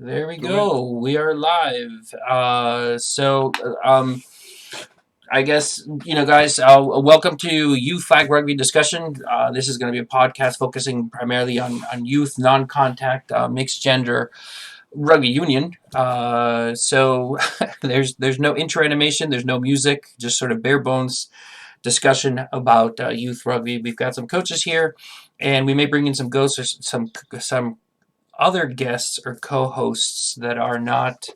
There we Do we? go. We are live. I guess, guys, welcome to Youth Flag Rugby Discussion. This is going to be a podcast focusing primarily on youth, non contact, mixed gender rugby union. There's no intro animation, there's no music, just sort of bare bones discussion about youth rugby. We've got some coaches here, and we may bring in some ghosts or some other guests or co-hosts that are not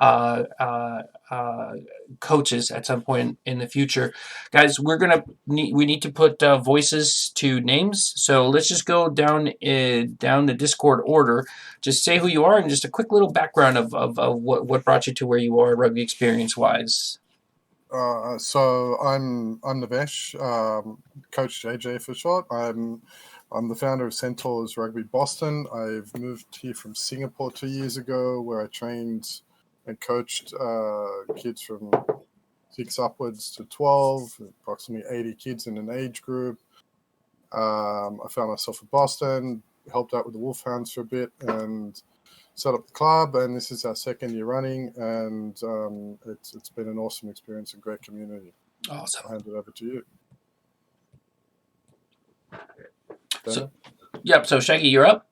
uh, uh, uh, coaches at some point in the future. Guys, we need to put voices to names. So let's just go down the Discord order. Just say who you are and just a quick little background of what brought you to where you are rugby experience wise. So I'm Navesh, Coach JJ for short. I'm the founder of Centaurs Rugby Boston. I've moved here from Singapore 2 years ago, where I trained and coached kids from 6 upwards to 12, approximately 80 kids in an age group. I found myself in Boston, helped out with the Wolfhounds for a bit, and set up the club. And this is our second year running, and it's been an awesome experience and great community. Awesome. I'll hand it over to you. So Shaggy, you're up.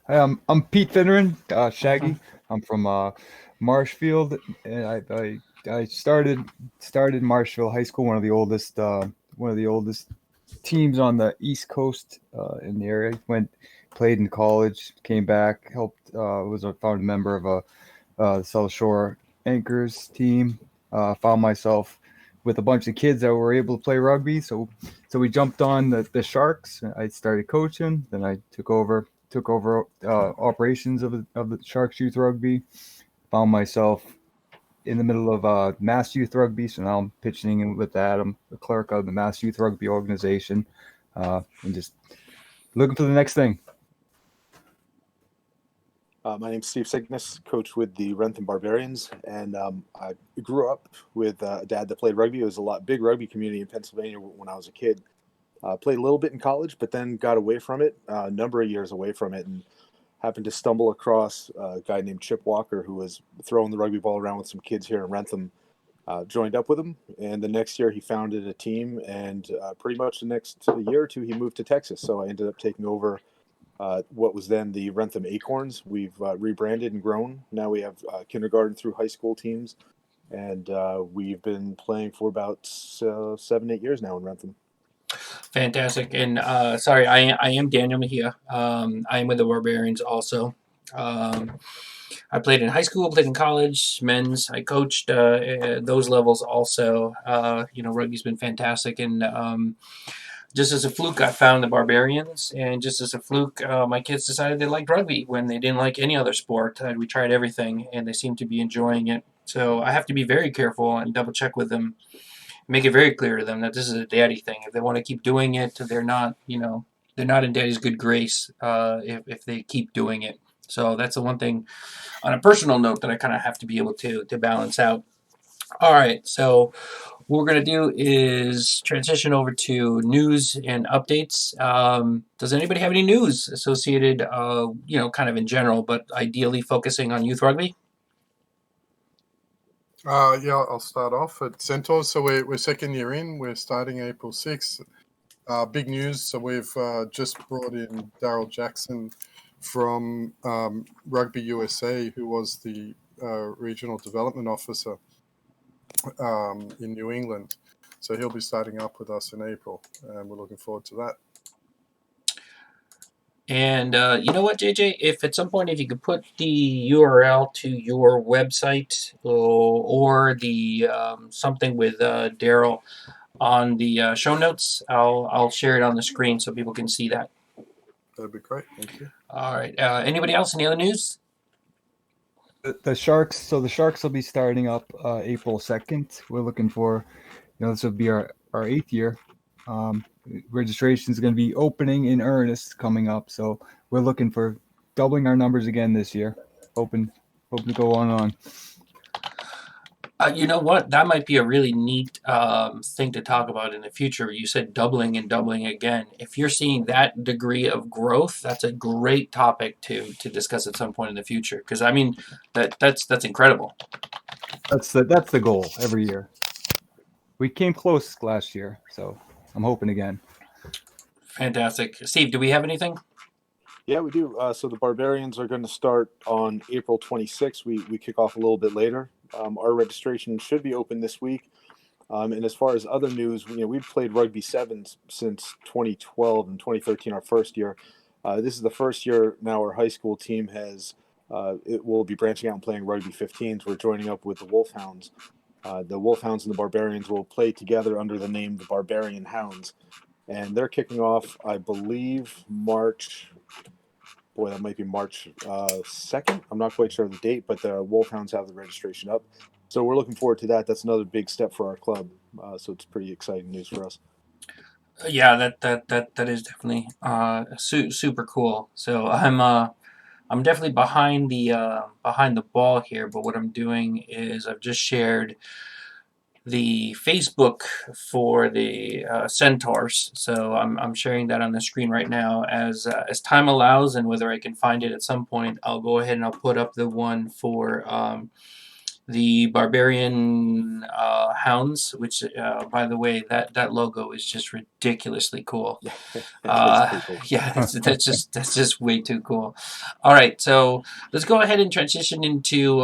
I'm Pete Finneran, Shaggy. I'm from Marshfield, and I started Marshfield High School, one of the oldest teams on the East Coast in the area. Played in college, came back, helped. Was a founding member of a South Shore Anchors team. Found myself with a bunch of kids that were able to play rugby, so we jumped on the Sharks. I started coaching, then I took over operations of the Sharks Youth Rugby. Found myself in the middle of Mass Youth Rugby, so now I'm pitching in with that. I'm the clerk of the Mass Youth Rugby organization, and just looking for the next thing. My name's Steve Cygnus, coach with the Rentham Barbarians, and I grew up with a dad that played rugby. It was a big rugby community in Pennsylvania when I was a kid. Played a little bit in college, but then got away from it, a number of years away from it, and happened to stumble across a guy named Chip Walker, who was throwing the rugby ball around with some kids here in Rentham. Joined up with him, and the next year he founded a team, and pretty much the next year or two he moved to Texas. So I ended up taking over what was then the Rentham Acorns. We've rebranded and grown. Now we have kindergarten through high school teams, and we've been playing for about 7-8 years now in Rentham. Fantastic. And sorry, I am Daniel Mejia. I am with the Barbarians also. I played in high school, played in college, men's. I coached those levels also. Rugby's been fantastic. And just as a fluke, I found the Barbarians. And just as a fluke, my kids decided they liked rugby when they didn't like any other sport. We tried everything, and they seem to be enjoying it. So I have to be very careful and double check with them. Make it very clear to them that this is a daddy thing. If they want to keep doing it, they're not in daddy's good grace if they keep doing it. So that's the one thing on a personal note that I kind of have to be able to balance out. All right, so what we're going to do is transition over to news and updates. Does anybody have any news associated, kind of in general, but ideally focusing on youth rugby? I'll start off at Centaurs. So we're second year in. We're starting April 6th. Big news. So we've just brought in Daryl Jackson from Rugby USA, who was the regional development officer in New England. So he'll be starting up with us in April, and we're looking forward to that. And you know what, JJ? If at some point, if you could put the URL to your website or the something with Daryl on the show notes, I'll share it on the screen so people can see that. That'd be great. Thank you. All right. Anybody else? Any other news? The Sharks. So the Sharks will be starting up April 2nd. We're looking for, this will be our 8th year. Registration is going to be opening in earnest coming up. So we're looking for doubling our numbers again this year. Hoping to go on. You know what? That might be a really neat thing to talk about in the future. You said doubling and doubling again. If you're seeing that degree of growth, that's a great topic to discuss at some point in the future. Because I mean, that's incredible. That's the goal every year. We came close last year, so I'm hoping again. Fantastic, Steve. Do we have anything? Yeah, we do. So the Barbarians are going to start on April 26th. We kick off a little bit later. Our registration should be open this week. And as far as other news, we've played rugby sevens since 2012 and 2013, our first year. This is the first year now our high school team it will be branching out and playing rugby 15s. We're joining up with the Wolfhounds. The Wolfhounds and the Barbarians will play together under the name the Barbarian Hounds. And they're kicking off, I believe, March. Boy, that might be March 2nd. I'm not quite sure of the date, but the Wolfhounds have the registration up. So we're looking forward to that. That's another big step for our club. So it's pretty exciting news for us. Yeah, that is definitely super cool. So I'm definitely behind the ball here. But what I'm doing is I've just shared the Facebook for the Centaurs. So I'm sharing that on the screen right now. As time allows, and whether I can find it at some point, I'll go ahead and I'll put up the one for the Barbarian Hounds, which, by the way, that logo is just ridiculously cool. It's pretty cool. Yeah, that's just way too cool. All right, so let's go ahead and transition into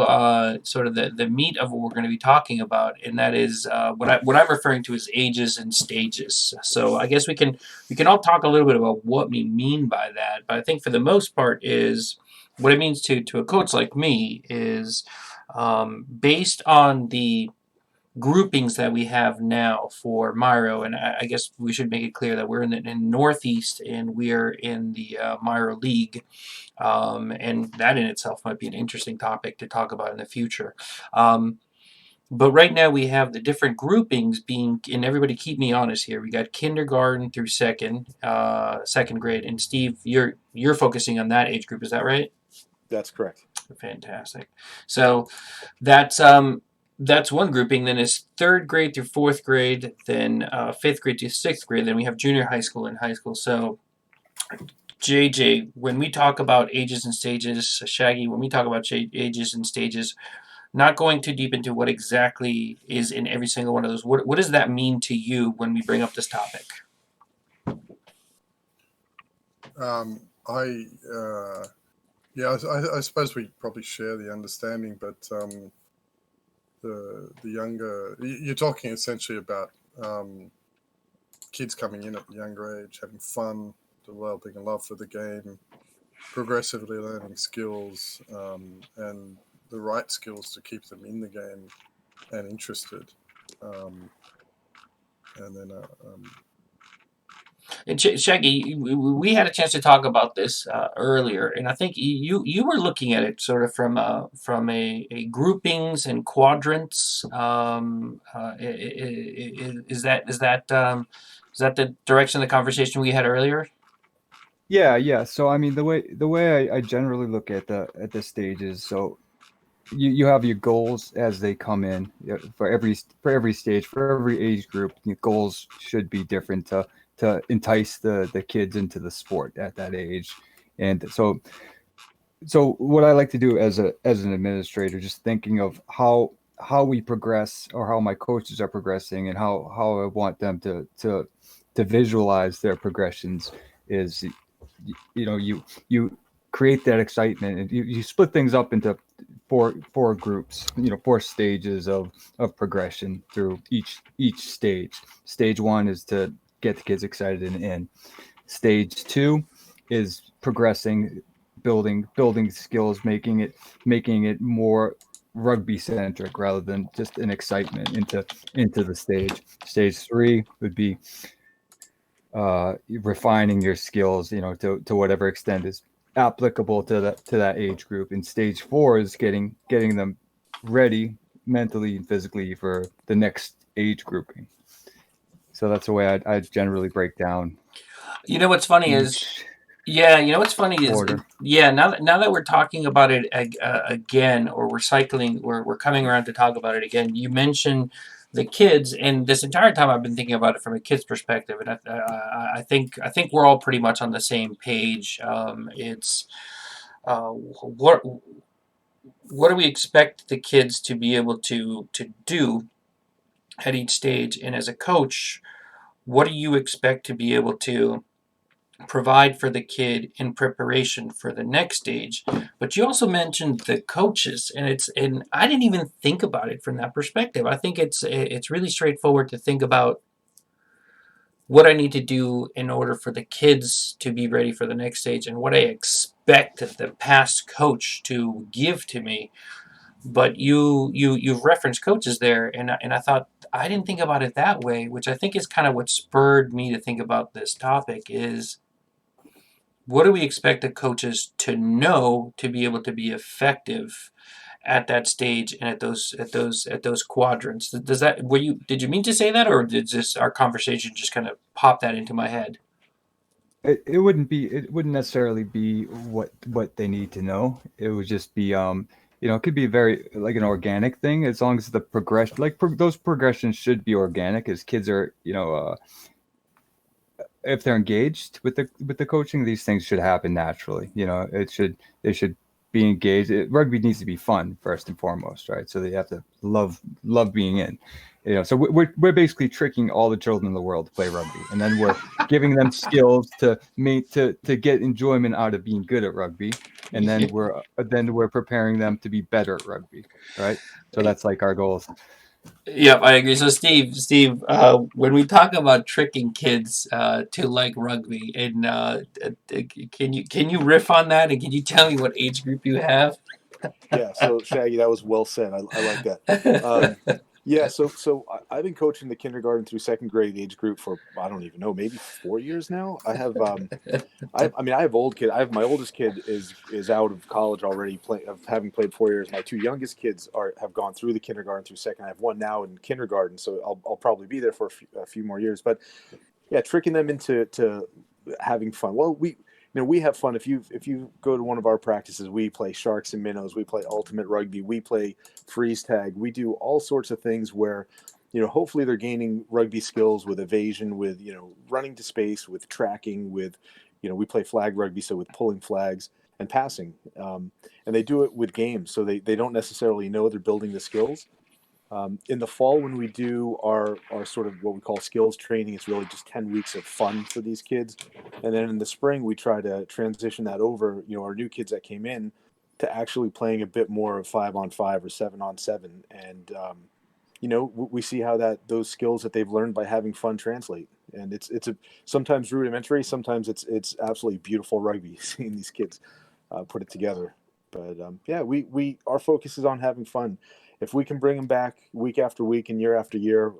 sort of the meat of what we're going to be talking about, and that is what I'm referring to as ages and stages. So I guess we can all talk a little bit about what we mean by that, but I think for the most part is what it means to a coach like me is based on the groupings that we have now for Myro, and I guess we should make it clear that we're in Northeast and we're in the Myro League, and that in itself might be an interesting topic to talk about in the future. But right now we have the different groupings being, and everybody keep me honest here. We got kindergarten through second grade, and Steve, you're focusing on that age group, is that right? That's correct. Fantastic. So that's one grouping. Then it's third grade through fourth grade, then fifth grade to sixth grade. Then we have junior high school and high school. So JJ, when we talk about ages and stages, Shaggy, when we talk about ages and stages, not going too deep into what exactly is in every single one of those. What does that mean to you when we bring up this topic? I suppose we probably share the understanding, but the younger, you're talking essentially about kids coming in at a younger age, having fun, developing a love for the game, progressively learning skills, and the right skills to keep them in the game and interested. And then And Shaggy, we had a chance to talk about this earlier, and I think you were looking at it sort of from a groupings and quadrants. Is that the direction of the conversation we had earlier? Yeah. So I mean, the way I generally look at the stages. So you have your goals as they come in for every stage, for every age group. Your goals should be different to entice the kids into the sport at that age. And so what I like to do as an administrator, just thinking of how we progress, or how my coaches are progressing, and how I want them to visualize their progressions, is you create that excitement, and you split things up into four groups, four stages of progression through each stage. Stage one is to get the kids excited and in. Stage two is progressing, building skills, making it more rugby centric rather than just an excitement into the stage. Stage three would be refining your skills, to whatever extent is applicable to that age group. And stage four is getting them ready mentally and physically for the next age grouping. So that's the way I generally break down You know what's funny is each. Yeah, you know what's funny is, order. now that we're talking about it again, or we're cycling, we're coming around to talk about it again. You mentioned the kids, and this entire time I've been thinking about it from a kid's perspective, and I think we're all pretty much on the same page. It's what do we expect the kids to be able to do at each stage, and as a coach, what do you expect to be able to provide for the kid in preparation for the next stage? But you also mentioned the coaches, and I didn't even think about it from that perspective. I think it's really straightforward to think about what I need to do in order for the kids to be ready for the next stage, and what I expect the past coach to give to me. But you've referenced coaches there, and I thought, I didn't think about it that way, which I think is kind of what spurred me to think about this topic. Is what do we expect the coaches to know to be able to be effective at that stage, and at those quadrants? Does that, did you mean to say that, or did just our conversation just kind of pop that into my head? It wouldn't necessarily be what they need to know. It would just be it could be very like an organic thing, as long as the progression, those progressions should be organic, as kids are, if they're engaged with the coaching, these things should happen naturally. They should be engaged. Rugby needs to be fun first and foremost, right? So they have to love being in. So we're basically tricking all the children in the world to play rugby, and then we're giving them skills to get enjoyment out of being good at rugby, and then we're preparing them to be better at rugby, right? So that's like our goals. Yep, I agree. So, Steve, when we talk about tricking kids to like rugby, and can you riff on that, and can you tell me what age group you have? Yeah, so Shaggy, that was well said. I like that. Um, yeah, I've been coaching the kindergarten through second grade age group for, I don't even know, maybe 4 years now. I have old kid. I have my oldest kid is out of college already, of having played 4 years. My two youngest kids have gone through the kindergarten through second. I have one now in kindergarten, so I'll probably be there for a few more years. But yeah, tricking them into having fun. Well, we have fun. If you go to one of our practices, we play sharks and minnows, we play ultimate rugby, we play freeze tag, we do all sorts of things where, hopefully they're gaining rugby skills with evasion, with running to space, with tracking, with we play flag rugby, so with pulling flags and passing, and they do it with games, so they don't necessarily know they're building the skills. In the fall, when we do our sort of what we call skills training, it's really just 10 weeks of fun for these kids. And then in the spring, we try to transition that over, our new kids that came in, to actually playing a bit more of 5-on-5 or 7-on-7. And, we see how those skills that they've learned by having fun translate. And it's sometimes rudimentary, sometimes it's absolutely beautiful rugby seeing these kids put it together. But yeah, we our focus is on having fun. If we can bring them back week after week and year after year,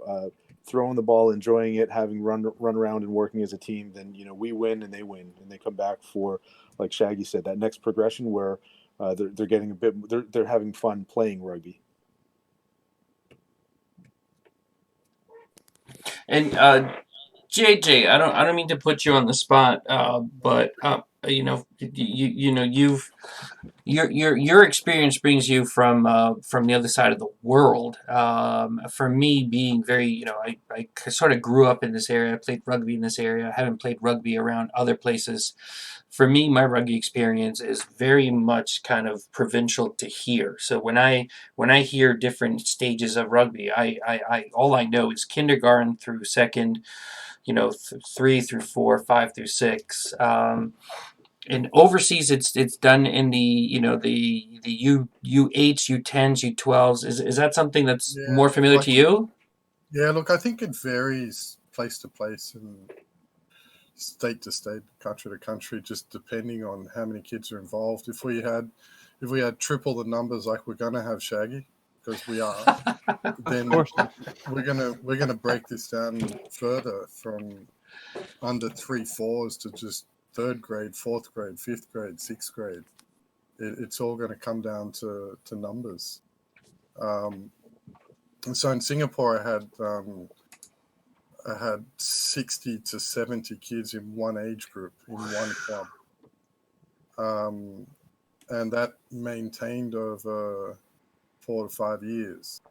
throwing the ball, enjoying it, having run around and working as a team, then we win and they come back for, like Shaggy said, that next progression where they're getting they're having fun playing rugby. And JJ, I don't mean to put you on the spot, but your experience brings you from the other side of the world. For me, being very, I sort of grew up in this area. I played rugby in this area. I haven't played rugby around other places. For me, my rugby experience is very much kind of provincial to here. So when I hear different stages of rugby, I all I know is kindergarten through second, 3 through 4, 5 through 6. And overseas, it's done in the U8s, U10s, U12s. Is that something that's Yeah, more familiar to you? yeah. Look, I think it varies place to place and state to state, country to country, just depending on how many kids are involved. If we had triple the numbers like we're gonna have, Shaggy, because we are, Of then course. we're gonna break this down further from under 3 4s to just third grade, fourth grade, fifth grade, sixth grade. It's all going to come down to numbers. And so in Singapore, I had 60 to 70 kids in one age group in one club. and that maintained over 4 to 5 years.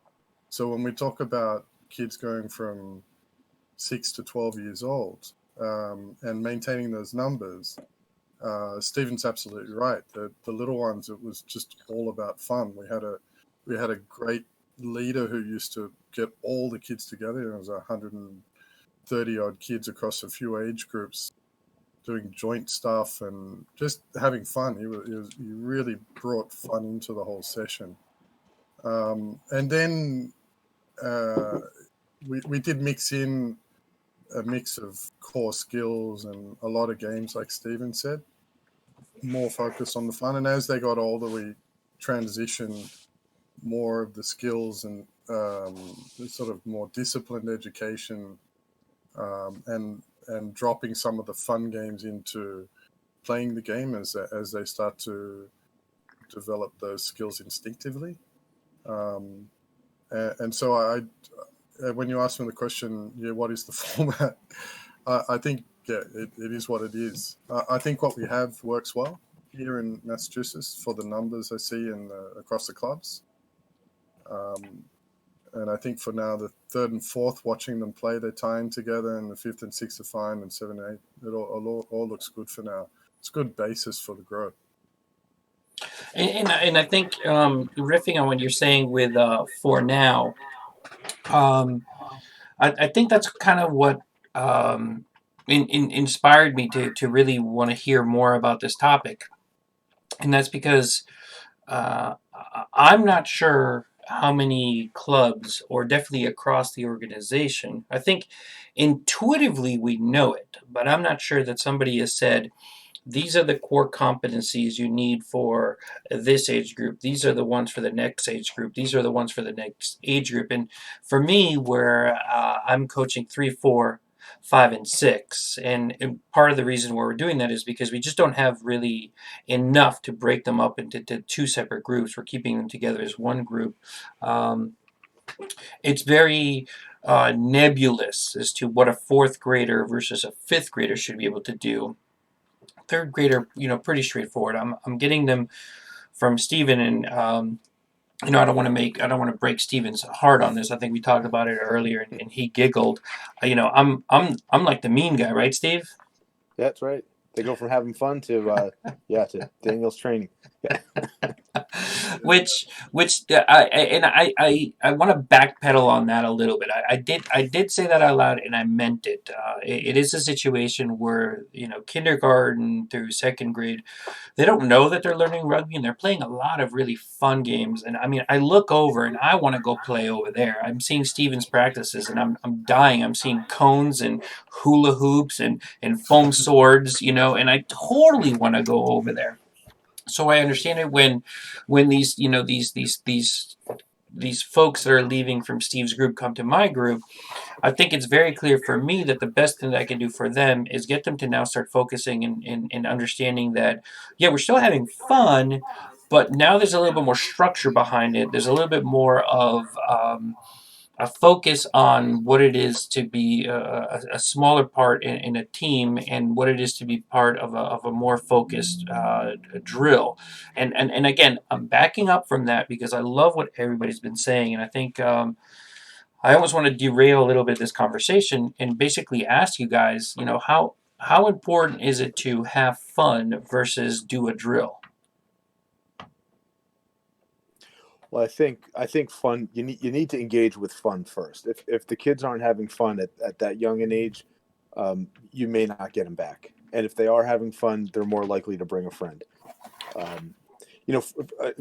So when we talk about kids going from 6 to 12 years old and maintaining those numbers, Stephen's absolutely right. The little ones, it was just all about fun. We had a great leader who used to get all the kids together. There was 130 odd kids across a few age groups doing joint stuff and just having fun. He really brought fun into the whole session. And then we did mix in a mix of core skills and a lot of games, like Stephen said, more focused on the fun. And as they got older, we transitioned more of the skills and sort of more disciplined education, and dropping some of the fun games into playing the game as they start to develop those skills instinctively. And so when you ask me the question, what is the format? I think, it is what it is. I think what we have works well here in Massachusetts for the numbers I see across the clubs. And I think for now, the third and fourth, watching them play, they're tying together, and the fifth and sixth are fine, and 7 and 8, it all looks good for now. It's a good basis for the growth. And I think riffing on what you're saying with for now, I think that's kind of what inspired me to really want to hear more about this topic, and that's because I'm not sure how many clubs, or definitely across the organization. I think intuitively we know it, but I'm not sure that somebody has said, these are the core competencies you need for this age group. These are the ones for the next age group. These are the ones for the next age group. And for me, where I'm coaching 3, 4, 5, and 6, and part of the reason why we're doing that is because we just don't have really enough to break them up into two separate groups. We're keeping them together as one group. It's very nebulous as to what a fourth grader versus a fifth grader should be able to do. Third grader, pretty straightforward. I'm getting them from Stephen, and I don't want to break Stephen's heart on this. I think we talked about it earlier, and he giggled. I'm like the mean guy, right, Steve? Yeah, that's right. They go from having fun to Daniel's training. Yeah. which I want to backpedal on that a little bit. I did say that out loud, and I meant it. It is a situation where kindergarten through second grade, they don't know that they're learning rugby, and they're playing a lot of really fun games. And I mean, I look over and I want to go play over there. I'm seeing Steven's practices, and I'm dying. I'm seeing cones and hula hoops and foam swords, and I totally want to go over there. So I understand it when these these folks that are leaving from Steve's group come to my group. I think it's very clear for me that the best thing that I can do for them is get them to now start focusing and understanding that, yeah, we're still having fun, but now there's a little bit more structure behind it. There's a little bit more of a focus on what it is to be a smaller part in a team, and what it is to be part of a more focused drill. And again, I'm backing up from that because I love what everybody's been saying, and I think I almost want to derail a little bit of this conversation and basically ask you guys, how important is it to have fun versus do a drill? Well, I think fun. You need to engage with fun first. If the kids aren't having fun at that young an age, you may not get them back. And if they are having fun, they're more likely to bring a friend.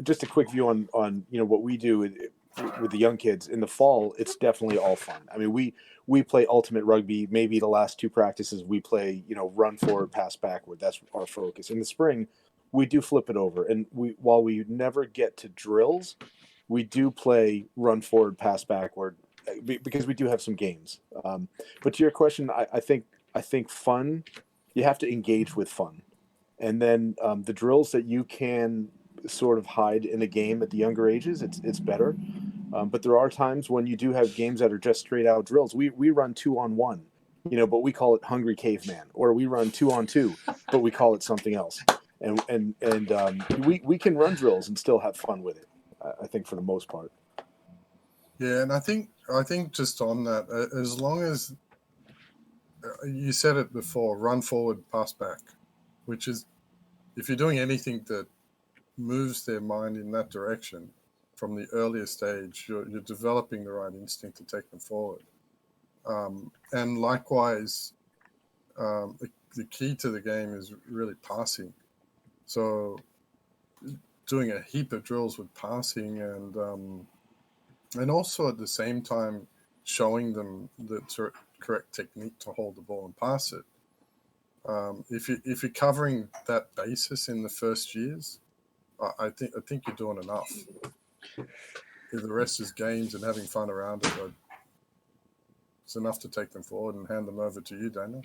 Just a quick view on what we do with the young kids in the fall. It's definitely all fun. I mean, we play ultimate rugby. Maybe the last two practices we play, run forward, pass backward. That's our focus. In the spring, we do flip it over, and while we never get to drills, we do play run forward, pass backward, because we do have some games. But to your question, I think fun. You have to engage with fun, and then the drills that you can sort of hide in a game at the younger ages, it's better. But there are times when you do have games that are just straight out drills. We run 2-on-1, but we call it Hungry Caveman, or we run 2-on-2, but we call it something else. and we can run drills and still have fun with it. I think for the most part. Yeah, and I think just on that, as long as you said it before, run forward, pass back, which is if you're doing anything that moves their mind in that direction from the earliest stage, you're developing the right instinct to take them forward. And likewise, the key to the game is really passing. So doing a heap of drills with passing and also at the same time showing them the correct technique to hold the ball and pass it. If you're covering that basis in the first years, I think you're doing enough. If the rest is games and having fun around it, it's enough to take them forward and hand them over to you, Daniel.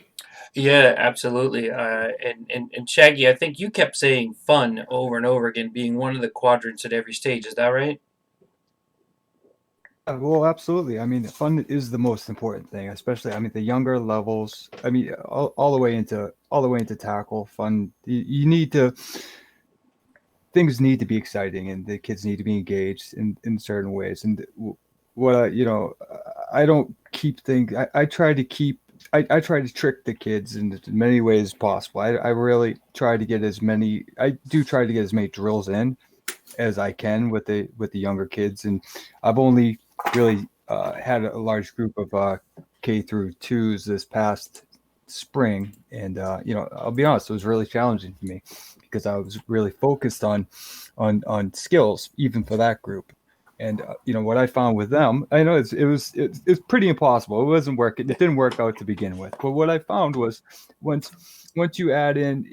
Yeah, absolutely. And Shaggy, I think you kept saying fun over and over again, being one of the quadrants at every stage. Is that right? Well, absolutely. I mean, fun is the most important thing, especially. I mean, the younger levels. I mean, all the way into tackle. Fun. You need to. Things need to be exciting, and the kids need to be engaged in certain ways. And I don't keep things. I try to keep. I try to trick the kids in as many ways as possible. I really try to get as many. I do try to get as many drills in as I can with the younger kids, and I've only really had a large group of K through twos this past spring, and I'll be honest, it was really challenging for me because I was really focused on skills even for that group. And what I found with them, I know it's pretty impossible. It wasn't working. It didn't work out to begin with. But what I found was once you add in,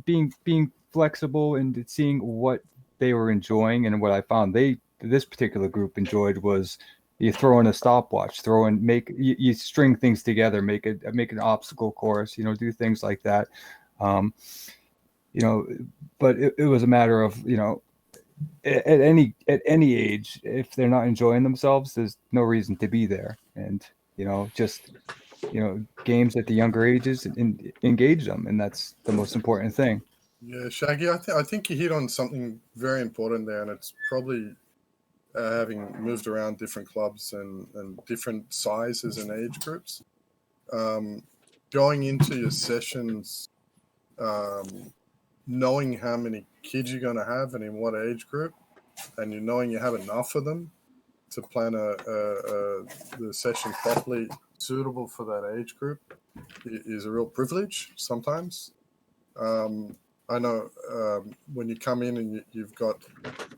being flexible and seeing what they were enjoying, and what I found this particular group enjoyed was you throw in a stopwatch, you string things together, make an obstacle course, do things like that. Um, but it was a matter of, at any age, if they're not enjoying themselves, there's no reason to be there. And just games at the younger ages and engage them, and that's the most important thing. Yeah, Shaggy, I think you hit on something very important there, and it's probably having moved around different clubs and different sizes and age groups. Going into your sessions, knowing how many kids you're going to have and in what age group, and you knowing you have enough of them to plan the session properly suitable for that age group is a real privilege sometimes. I know when you come in and you've got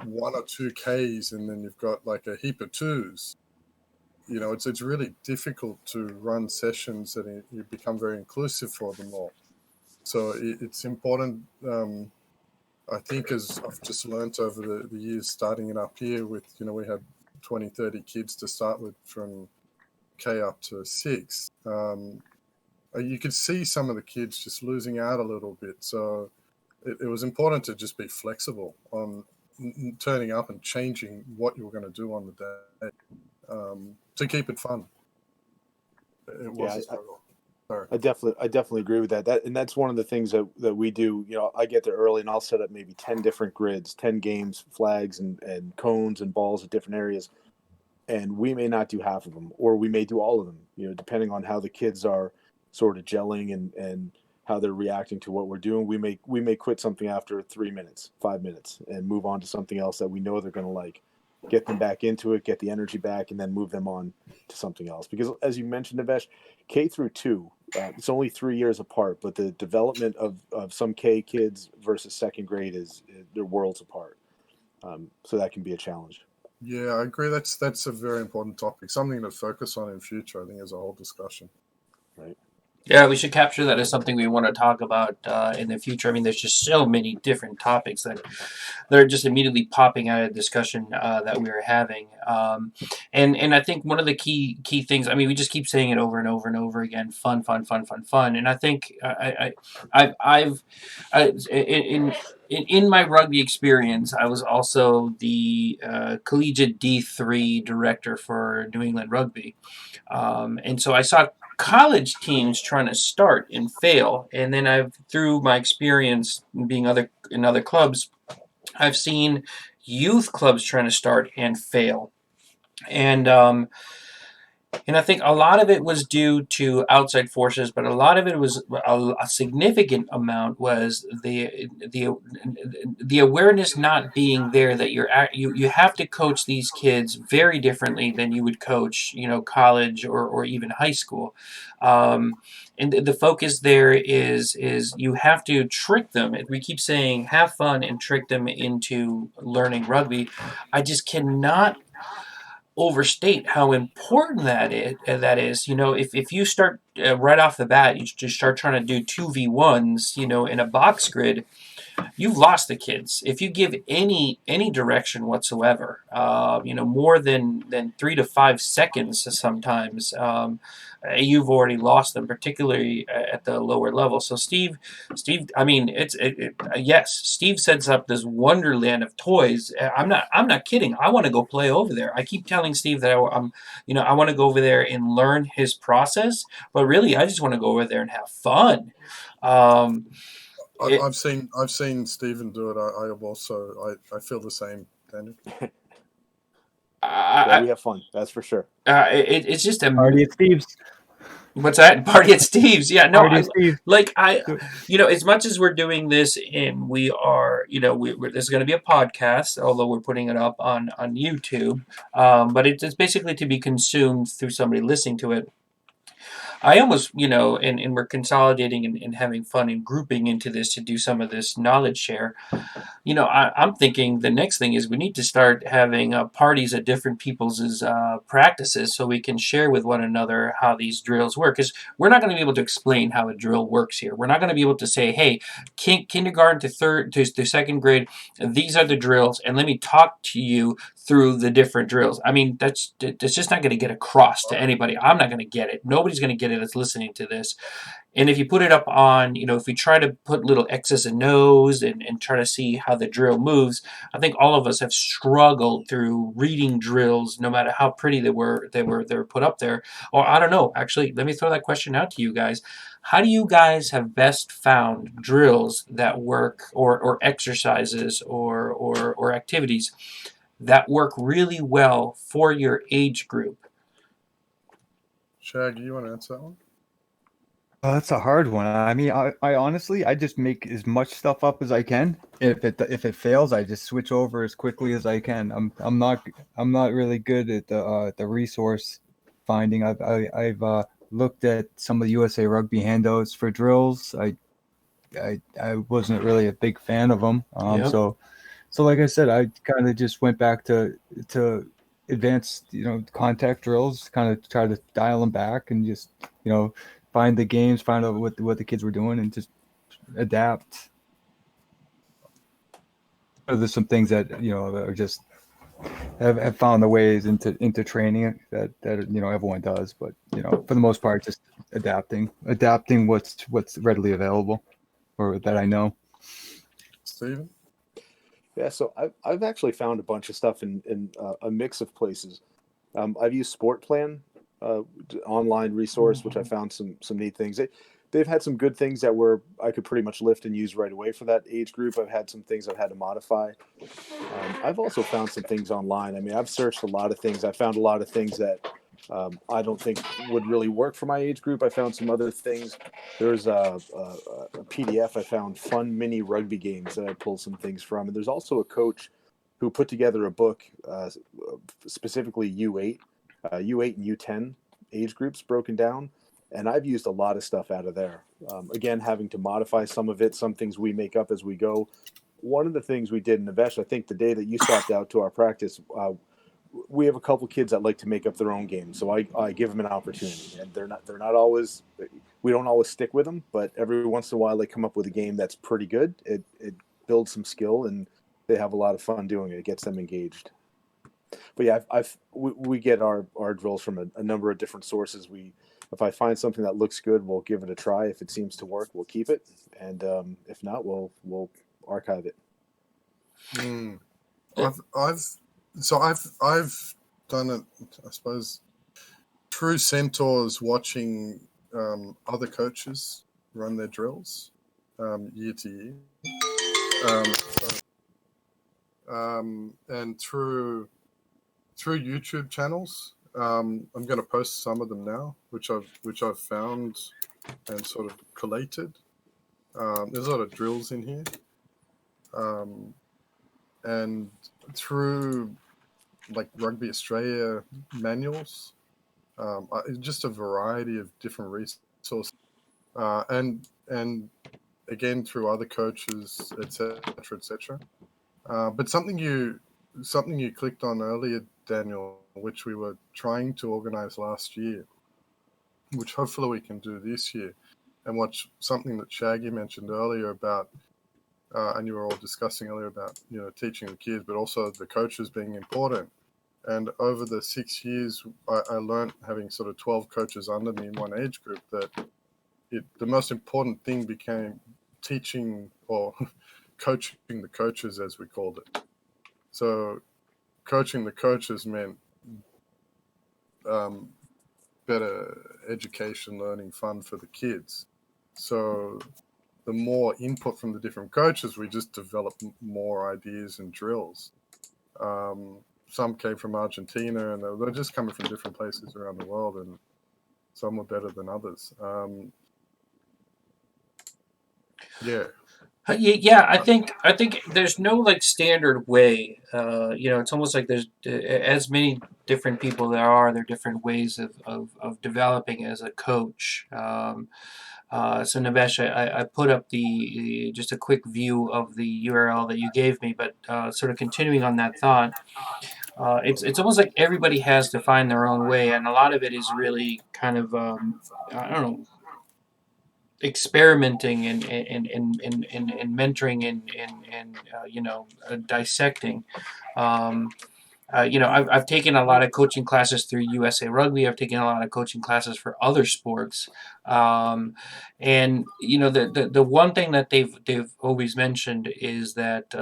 1 or 2 Ks and then you've got like a heap of twos, it's really difficult to run sessions that you become very inclusive for them all. So it's important, I think, as I've just learnt over the years starting it up here with, we had 20, 30 kids to start with from K up to 6. You could see some of the kids just losing out a little bit. So it was important to just be flexible on turning up and changing what you were going to do on the day to keep it fun. It was a struggle. I definitely agree with that. And that's one of the things that we do. I get there early and I'll set up maybe 10 different grids, 10 games, flags and cones and balls at different areas. And we may not do half of them, or we may do all of them, depending on how the kids are sort of gelling and how they're reacting to what we're doing. We may quit something after 3 minutes, 5 minutes, and move on to something else that we know they're going to like. Get them back into it, get the energy back, and then move them on to something else. Because as you mentioned, Navesh, K through 2, it's only 3 years apart, but the development of some K kids versus second grade they're worlds apart. So that can be a challenge. Yeah, I agree. That's a very important topic, something to focus on in future, I think, as a whole discussion. Right. Yeah, we should capture that as something we want to talk about in the future. I mean, there's just so many different topics that are just immediately popping out of discussion that we were having. And I think one of the key things. I mean, we just keep saying it over and over and over again. Fun, fun, fun, fun, fun. And I think in my rugby experience, I was also the collegiate D3 director for New England Rugby, and so I saw college teams trying to start and fail, and then I've through my experience being in other clubs, I've seen youth clubs trying to start and fail, and and I think a lot of it was due to outside forces, but a lot of it was a significant amount was the awareness not being there that you have to coach these kids very differently than you would coach, college or even high school. And the focus there is you have to trick them. We keep saying have fun and trick them into learning rugby. I just cannot overstate how important that is. If you start right off the bat, you just start trying to do 2v1s, in a box grid, you've lost the kids. If you give any direction whatsoever, more than 3 to 5 seconds sometimes, you've already lost them, particularly at the lower level. So Steve, I mean, yes, Steve sets up this wonderland of toys. I'm not kidding. I want to go play over there. I keep telling Steve that I want to go over there and learn his process, but really, I just want to go over there and have fun. Um, it, I've seen Stephen do it. I also I feel the same, Daniel. Yeah, we have fun. That's for sure. It's just Party at Steve's. What's that? Party at Steve's. Yeah, no, Party at Steve's. as much as we're doing this and we are, there's going to be a podcast, although we're putting it up on YouTube. But it's basically to be consumed through somebody listening to it. I almost, and we're consolidating and having fun and grouping into this to do some of this knowledge share. I'm thinking the next thing is we need to start having parties at different people's practices so we can share with one another how these drills work. Because we're not going to be able to explain how a drill works here. We're not going to be able to say, hey, kindergarten to second grade, these are the drills, and let me talk to you through the different drills. I mean, that's just not going to get across to anybody. I'm not going to get it. Nobody's going to get it that's listening to this. And if you put it up on, if we try to put little X's and O's and try to see how the drill moves, I think all of us have struggled through reading drills, no matter how pretty they were put up there. Or I don't know, actually, let me throw that question out to you guys. How do you guys have best found drills that work or exercises or activities that work really well for your age group? Shag, you want to answer that one? Oh, that's a hard one. I mean, I honestly, I just make as much stuff up as I can. If it fails, I just switch over as quickly as I can. I'm not really good at the resource finding. I've looked at some of the USA Rugby handouts for drills. I wasn't really a big fan of them. Yep. So like I said, I kind of just went back to advanced, contact drills, kind of try to dial them back and just, find the games, find out what the kids were doing, and just adapt. There's some things that are just have found the ways into training that everyone does, but for the most part, just adapting what's readily available or that I know. Stephen? Yeah, so I've actually found a bunch of stuff in a mix of places. I've used Sport Plan, online resource, which I found some neat things. They've had some good things that I could pretty much lift and use right away for that age group. I've had some things I've had to modify. I've also found some things online. I mean, I've searched a lot of things. I found a lot of things that I don't think would really work for my age group. I found some other things. There's a PDF I found, fun mini rugby games, that I pulled some things from. And there's also a coach who put together a book, specifically U8 and U10 age groups broken down. And I've used a lot of stuff out of there. Again, having to modify some of it, some things we make up as we go. One of the things we did in Navesh, I think the day that you stopped out to our practice, we have a couple kids that like to make up their own games. So I give them an opportunity, and they're not always, we don't always stick with them, but every once in a while they come up with a game that's pretty good. It builds some skill, and they have a lot of fun doing it. It gets them engaged. But yeah, we get our drills from a number of different sources. If I find something that looks good, we'll give it a try. If it seems to work, we'll keep it, and if not, we'll archive it. I've done it, I suppose, through Centaurs, watching other coaches run their drills year to year. And through YouTube channels, I'm going to post some of them now, which I've found and sort of collated. There's a lot of drills in here, and through like Rugby Australia manuals, just a variety of different resources, and again through other coaches, etc., etc. But something you clicked on earlier, Daniel, which we were trying to organize last year, which hopefully we can do this year, and something that Shaggy mentioned earlier about, and you were all discussing earlier about, teaching the kids, but also the coaches being important. And over the 6 years, I learned, having sort of 12 coaches under me in one age group, that the most important thing became teaching, or coaching the coaches, as we called it. So coaching the coaches meant better education, learning, fun for the kids. So the more input from the different coaches, we just developed more ideas and drills. Some came from Argentina, and they're just coming from different places around the world, and some were better than others. Yeah. Yeah, I think there's no like standard way. It's almost like there's as many different people there are different ways of developing as a coach. So Navesh, I put up just a quick view of the URL that you gave me, but sort of continuing on that thought, it's almost like everybody has to find their own way, and a lot of it is really kind of I don't know, experimenting and mentoring and dissecting. I've taken a lot of coaching classes through USA Rugby. I've taken a lot of coaching classes for other sports, and the one thing that they've always mentioned is that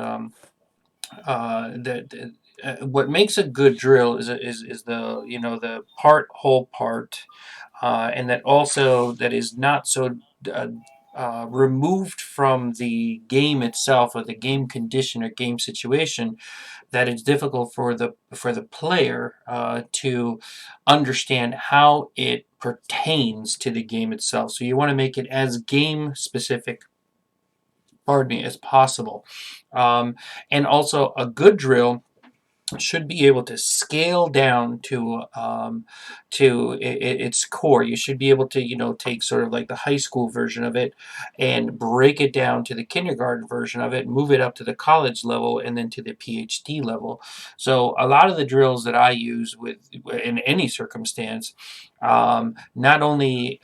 what makes a good drill is the the part whole part, and that also that is not so removed from the game itself or the game condition or game situation, that it's difficult for the player to understand how it pertains to the game itself. So you want to make it as game specific, pardon me, as possible. And also a good drill should be able to scale down to its core. You should be able to take sort of like the high school version of it and break it down to the kindergarten version of it, move it up to the college level, and then to the PhD level. So a lot of the drills that I use in any circumstance, not only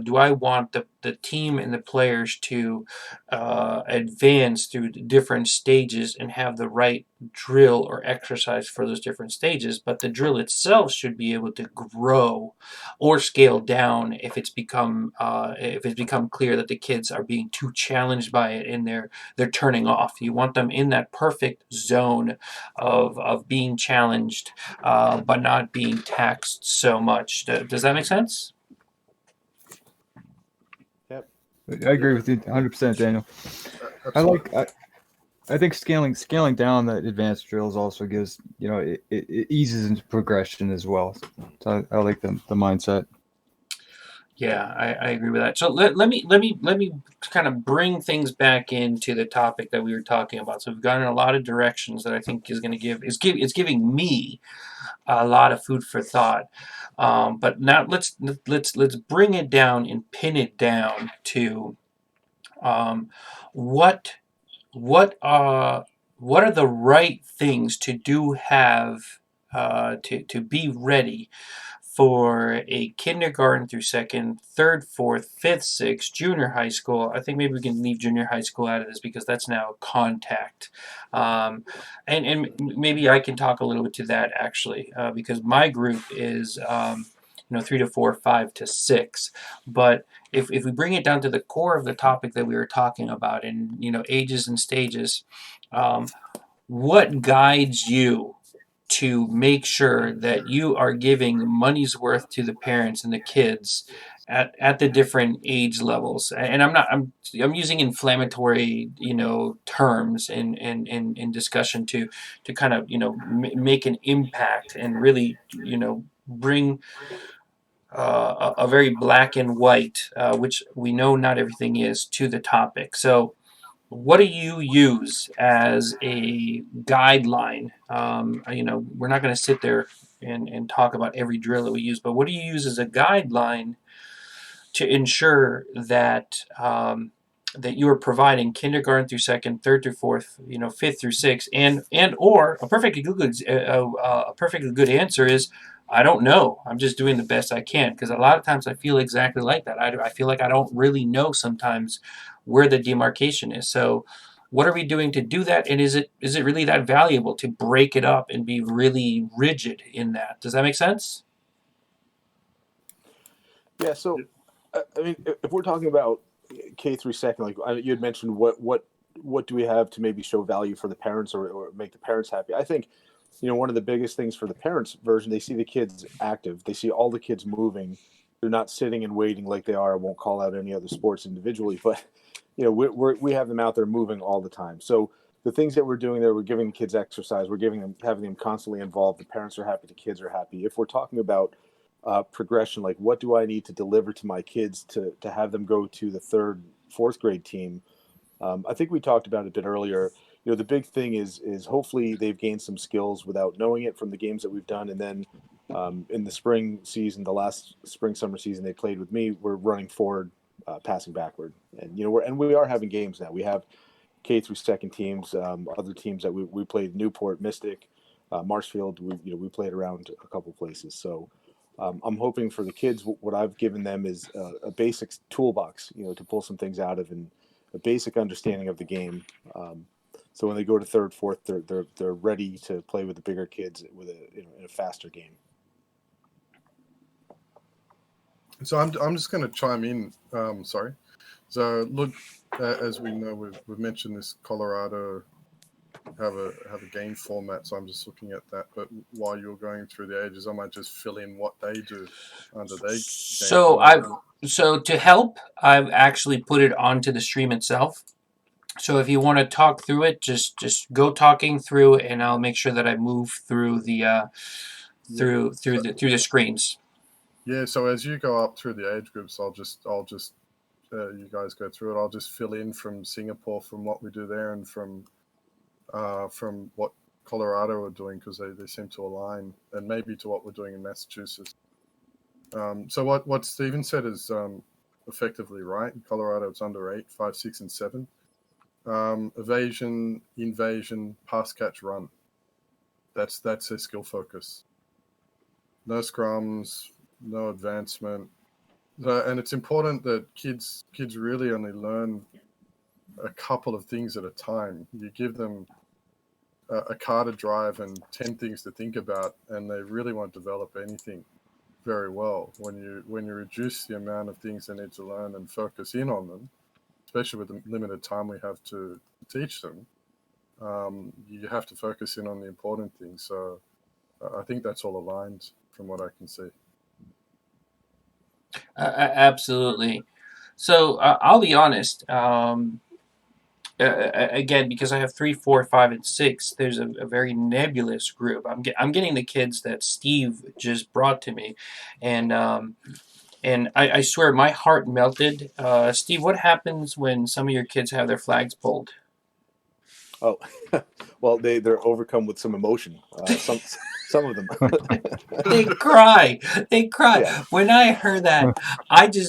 do I want the team and the players to advance through different stages and have the right drill or exercise for those different stages, but the drill itself should be able to grow or scale down if it's become clear that the kids are being too challenged by it and they're turning off. You want them in that perfect zone of being challenged, but not being taxed so much. Does that make sense? Yep. I agree with you 100%, Daniel. I think scaling down the advanced drills also gives, it eases into progression as well. So I like the mindset. Yeah, I agree with that. So let me kind of bring things back into the topic that we were talking about. So we've gone in a lot of directions that I think is going to it's giving me a lot of food for thought. But now let's bring it down and pin it down to what are the right things to to be ready for a kindergarten through second, third, fourth, fifth, sixth, junior high school. I think maybe we can leave junior high school out of this because that's now contact. And maybe I can talk a little bit to that actually, because my group is 3 to 4, 5 to 6. But if we bring it down to the core of the topic that we were talking about, and ages and stages, what guides you to make sure that you are giving money's worth to the parents and the kids at the different age levels. And I'm using inflammatory, terms in discussion to kind of, make an impact and really, bring a very black and white, which we know not everything is, to the topic. So what do you use as a guideline? We're not going to sit there and talk about every drill that we use, but what do you use as a guideline to ensure that that you are providing kindergarten through second, third through fourth, fifth through sixth, and or a perfectly good answer is, I don't know. I'm just doing the best I can, because a lot of times I feel exactly like that. I feel like I don't really know sometimes where the demarcation is. So what are we doing to do that? And is it really that valuable to break it up and be really rigid in that? Does that make sense? Yeah. So, I mean, if we're talking about K through second, like you had mentioned, what do we have to maybe show value for the parents or make the parents happy? I think, one of the biggest things for the parents version, they see the kids active, they see all the kids moving. They're not sitting and waiting like they are. I won't call out any other sports individually, but we have them out there moving all the time. So the things that we're doing there, we're giving the kids exercise, having them constantly involved. The parents are happy, the kids are happy. If we're talking about progression, like what do I need to deliver to my kids to have them go to the third, fourth grade team? I think we talked about it a bit earlier. The big thing is hopefully they've gained some skills without knowing it from the games that we've done, and then in the spring season, the last spring summer season they played with me, we're running forward, passing backward, and we are having games now. We have K through second teams, other teams that we played Newport, Mystic, Marshfield. We played around a couple places, so. I'm hoping for the kids, what I've given them is a basic toolbox, to pull some things out of, and a basic understanding of the game. So when they go to third, fourth, they're ready to play with the bigger kids with in a faster game. So I'm just going to chime in. Sorry. So look, as we know, we've mentioned this Colorado have a game format, so I'm just looking at that. But while you're going through the ages, I might just fill in what they do under their game format. So to help, I've actually put it onto the stream itself. So if you want to talk through it, just go talking through, and I'll make sure that I move through the through the screens. Yeah. So as you go up through the age groups, I'll just you guys go through it. I'll just fill in from Singapore, from what we do there, and from what Colorado are doing, because they seem to align, and maybe to what we're doing in Massachusetts. So what Stephen said is effectively right. In Colorado, it's under 8, 5, 6, and 7. Evasion, invasion, pass, catch, run. That's their skill focus. No scrums, no advancement. And it's important that kids really only learn a couple of things at a time. You give them a car to drive and 10 things to think about, and they really won't develop anything very well. When you reduce the amount of things they need to learn and focus in on them, especially with the limited time we have to teach them, you have to focus in on the important things. So I think that's all aligned from what I can see. Absolutely. So I'll be honest. Again, because I have 3, 4, 5, and 6, there's a very nebulous group. I'm getting the kids that Steve just brought to me, and I swear my heart melted. Steve, what happens when some of your kids have their flags pulled? Oh, well, they're overcome with some emotion. Some of them. They cry. They cry. Yeah. When I heard that,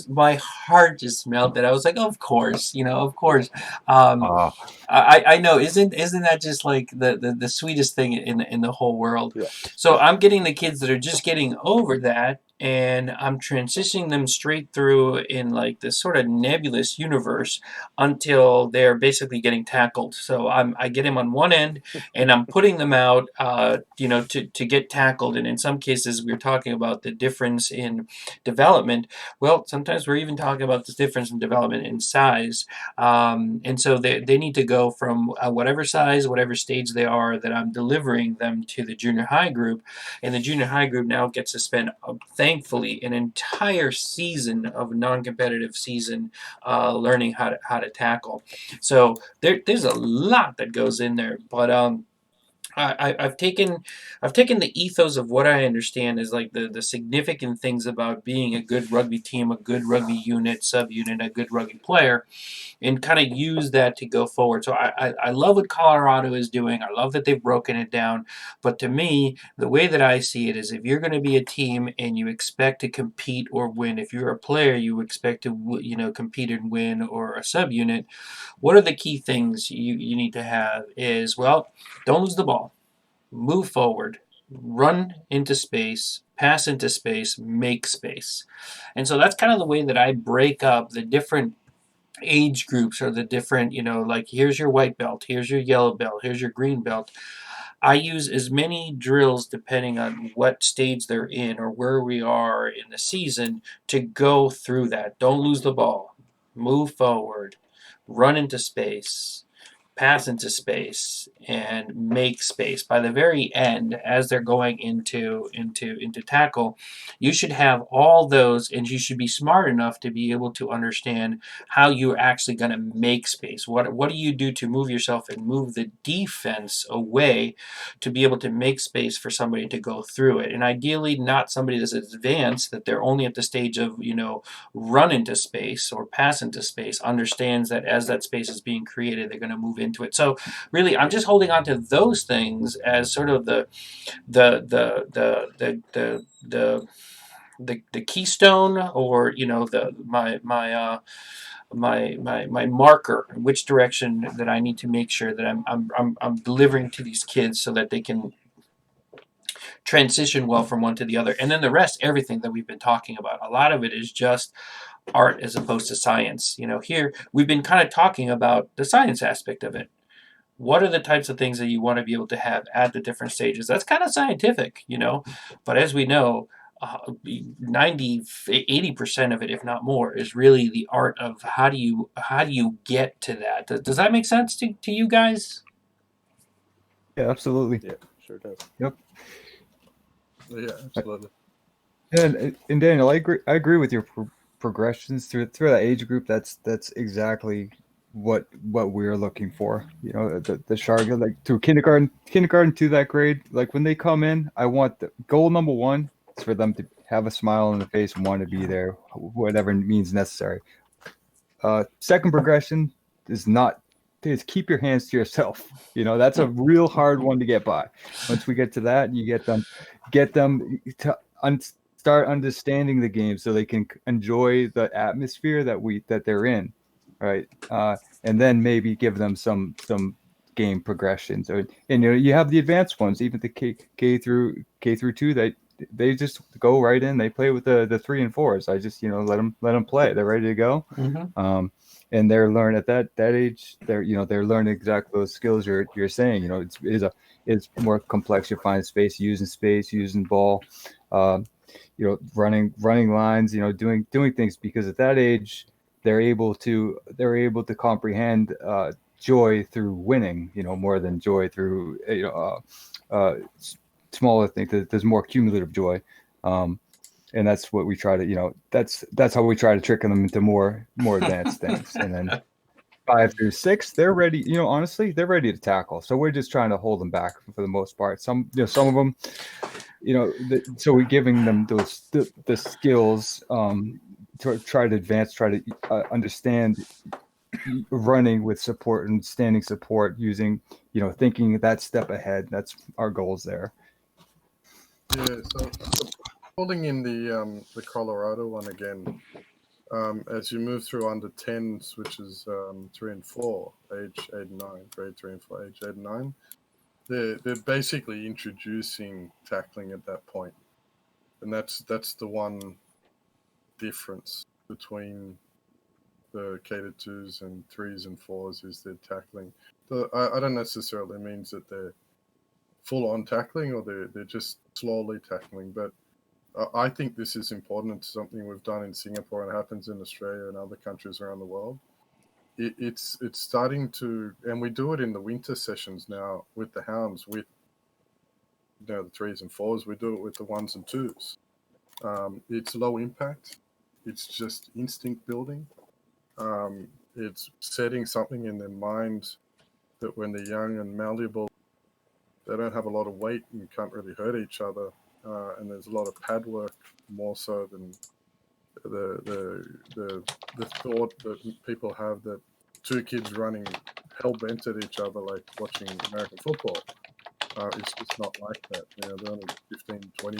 my heart just melted. I was like, of course, of course. I know. Isn't that just like the sweetest thing in the whole world? Yeah. So I'm getting the kids that are just getting over that, and I'm transitioning them straight through in like this sort of nebulous universe until they're basically getting tackled. So I get them on one end, kid, and I'm putting them out, to get tackled. And in some cases, we're talking about the difference in development. Well, sometimes we're even talking about the difference in development in size. And so they need to go from whatever size, whatever stage they are, that I'm delivering them to the junior high group. And the junior high group now gets to spend, thankfully, an entire season of non-competitive season learning how to tackle. So there's a lot that goes in there, but I've taken the ethos of what I understand is like the significant things about being a good rugby team, a good rugby unit, subunit, a good rugby player, and kind of use that to go forward. So I love what Colorado is doing. I love that they've broken it down. But to me, the way that I see it is if you're going to be a team and you expect to compete or win, if you're a player, you expect to compete and win, or a subunit, what are the key things you need to have is, well, don't lose the ball. Move forward, run into space, pass into space, make space. And so that's kind of the way that I break up the different age groups, or the different, like, here's your white belt, here's your yellow belt, here's your green belt. I use as many drills depending on what stage they're in or where we are in the season to go through that. Don't lose the ball. Move forward. Run into space. Pass into space and make space. By the very end, as they're going into tackle, you should have all those, and you should be smart enough to be able to understand how you're actually going to make space. What do you do to move yourself and move the defense away to be able to make space for somebody to go through it? And ideally, not somebody that's advanced, that they're only at the stage of run into space or pass into space, understands that as that space is being created, they're going to move into it. So really, I'm just holding on to those things as sort of the keystone, or my marker, which direction that I need to make sure that I'm delivering to these kids so that they can transition well from one to the other. And then the rest, everything that we've been talking about, a lot of it is just art as opposed to science. Here we've been kind of talking about the science aspect of it. What are the types of things that you want to be able to have at the different stages? That's kind of scientific, but as we know, 90, 80% of it, if not more, is really the art of how do you get to that. Does that make sense to you guys? Yeah, absolutely. Yeah, sure does. Yep. Yeah, absolutely. And Daniel, I agree with your progressions through that age group. That's exactly what we're looking for. The shark, like through kindergarten to that grade. Like when they come in, I want the goal number one is for them to have a smile on their face and want to be there, whatever means necessary. Second progression is keep your hands to yourself. That's a real hard one to get by. Once we get to that, you get them to start understanding the game so they can enjoy the atmosphere that they're in, right? And then maybe give them some game progressions. And you have the advanced ones, even the K through 2, they just go right in. They play with the 3 and 4s. I just let them play. They're ready to go. Mm-hmm. And they're learning at that age. They're learning exactly those skills you're saying. It's more complex. You find space, using ball, running lines. Doing things, because at that age they're able to comprehend joy through winning. More than joy through smaller things. There's more cumulative joy. And that's what we try to, that's how we try to trick them into more advanced things. And then 5 through 6, they're ready. Honestly, they're ready to tackle. So we're just trying to hold them back for the most part. Some of them, so we're giving them the skills to try to advance, try to understand running with support and standing support, using, thinking that step ahead. That's our goals there. Yeah. So holding in the Colorado one again, as you move through under 10s, which is 3 and 4, age 8 and 9, grade 3 and 4, age 8 and 9, they're basically introducing tackling at that point, and that's the one difference between the K2s and 3s and 4s is they're tackling. I don't necessarily means that they're full on tackling or they're just slowly tackling, but I think this is important. It's something we've done in Singapore and happens in Australia and other countries around the world. It's starting to, and we do it in the winter sessions now with the hounds, with the threes and fours. We do it with the ones and twos. It's low impact. It's just instinct building. It's setting something in their mind that when they're young and malleable, they don't have a lot of weight and can't really hurt each other. And there's a lot of pad work more so than the thought that people have that two kids running hell bent at each other like watching American football. It's just not like that. They're only 15, 20,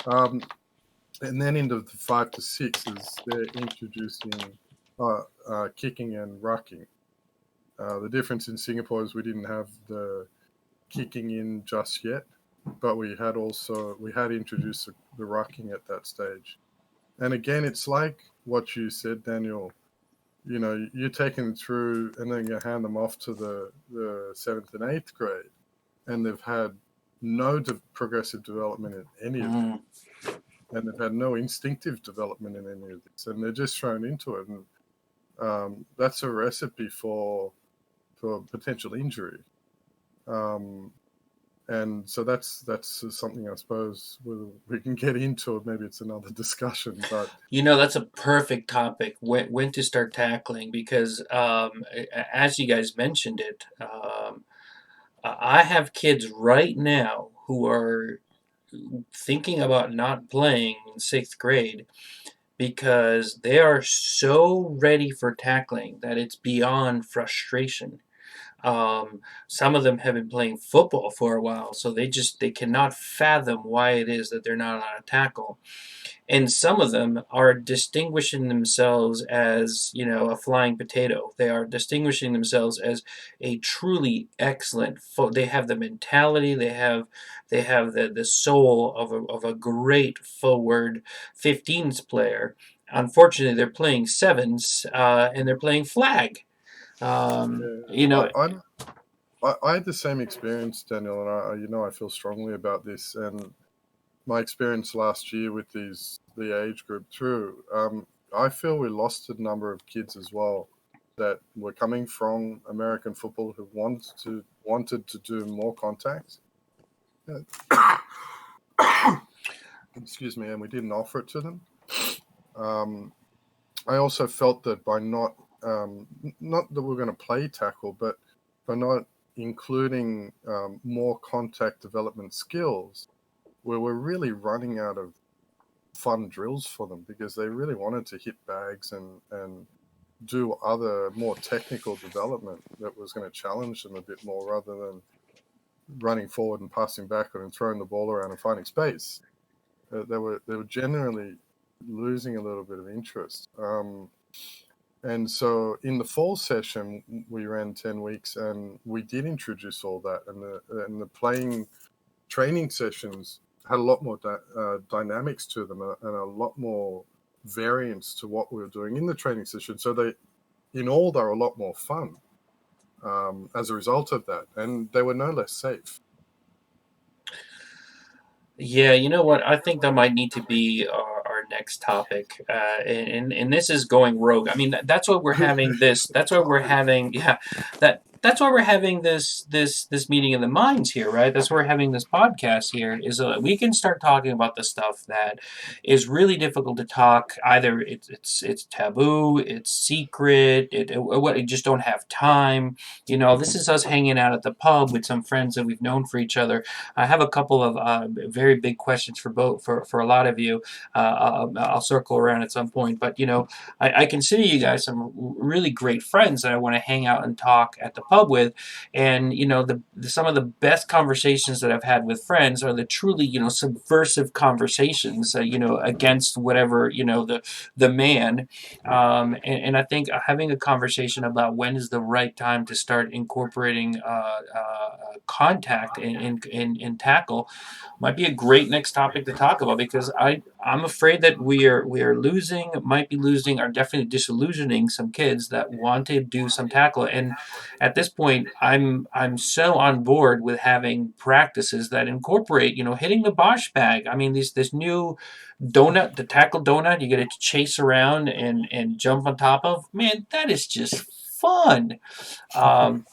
25. And then into the 5 to 6s, they're introducing kicking and rucking. The difference in Singapore is we didn't have the kicking in just yet, but we had introduced the rucking at that stage. And again, it's like what you said, Daniel. You're taking them through and then you hand them off to the 7th and 8th grade, and they've had no progressive development in any of it. And they've had no instinctive development in any of this. And they're just thrown into it. And that's a recipe for potential injury. And so that's something I suppose we can get into, or maybe it's another discussion. But that's a perfect topic, when to start tackling, because as you guys mentioned it, I have kids right now who are thinking about not playing in 6th grade because they are so ready for tackling that it's beyond frustration. Some of them have been playing football for a while, so they cannot fathom why it is that they're not allowed to tackle. And some of them are distinguishing themselves as, a flying potato. They are distinguishing themselves as a truly excellent they have the mentality, they have the soul of a great forward 15s player. Unfortunately, they're playing 7s, and they're playing flag. I had the same experience, Daniel, and I feel strongly about this. And my experience last year with the age group through, I feel we lost a number of kids as well that were coming from American football who wanted to do more contact. Excuse me, and we didn't offer it to them. I also felt that by not that we're going to play tackle, but by not including more contact development skills, where we're really running out of fun drills for them because they really wanted to hit bags and do other more technical development that was going to challenge them a bit more rather than running forward and passing backward and throwing the ball around and finding space. They were generally losing a little bit of interest. And so in the fall session, we ran 10 weeks and we did introduce all that. And the playing training sessions had a lot more dynamics to them and a lot more variance to what we were doing in the training session. So they're a lot more fun as a result of that. And they were no less safe. Yeah, you know what? I think that might need to be our next topic, and this is going rogue. I mean, that's why we're having this. That's why we're having that's why we're having this meeting of the minds here, right? That's why we're having this podcast here. Is so that we can start talking about the stuff that is really difficult to talk. Either it's taboo, it's secret, you just don't have time. This is us hanging out at the pub with some friends that we've known for each other. I have a couple of very big questions for a lot of you. I'll circle around at some point, but I consider you guys some really great friends that I want to hang out and talk at the pub with. And some of the best conversations that I've had with friends are the truly subversive conversations. Against whatever the man. And I think having a conversation about when is the right time to start incorporating contact in tackle might be a great next topic to talk about, because I'm afraid that might be losing, or definitely disillusioning some kids that want to do some tackle. And at this point, I'm so on board with having practices that incorporate, hitting the Bosch bag. I mean, this new donut, the tackle donut, you get to chase around and jump on top of. Man, that is just fun. Um,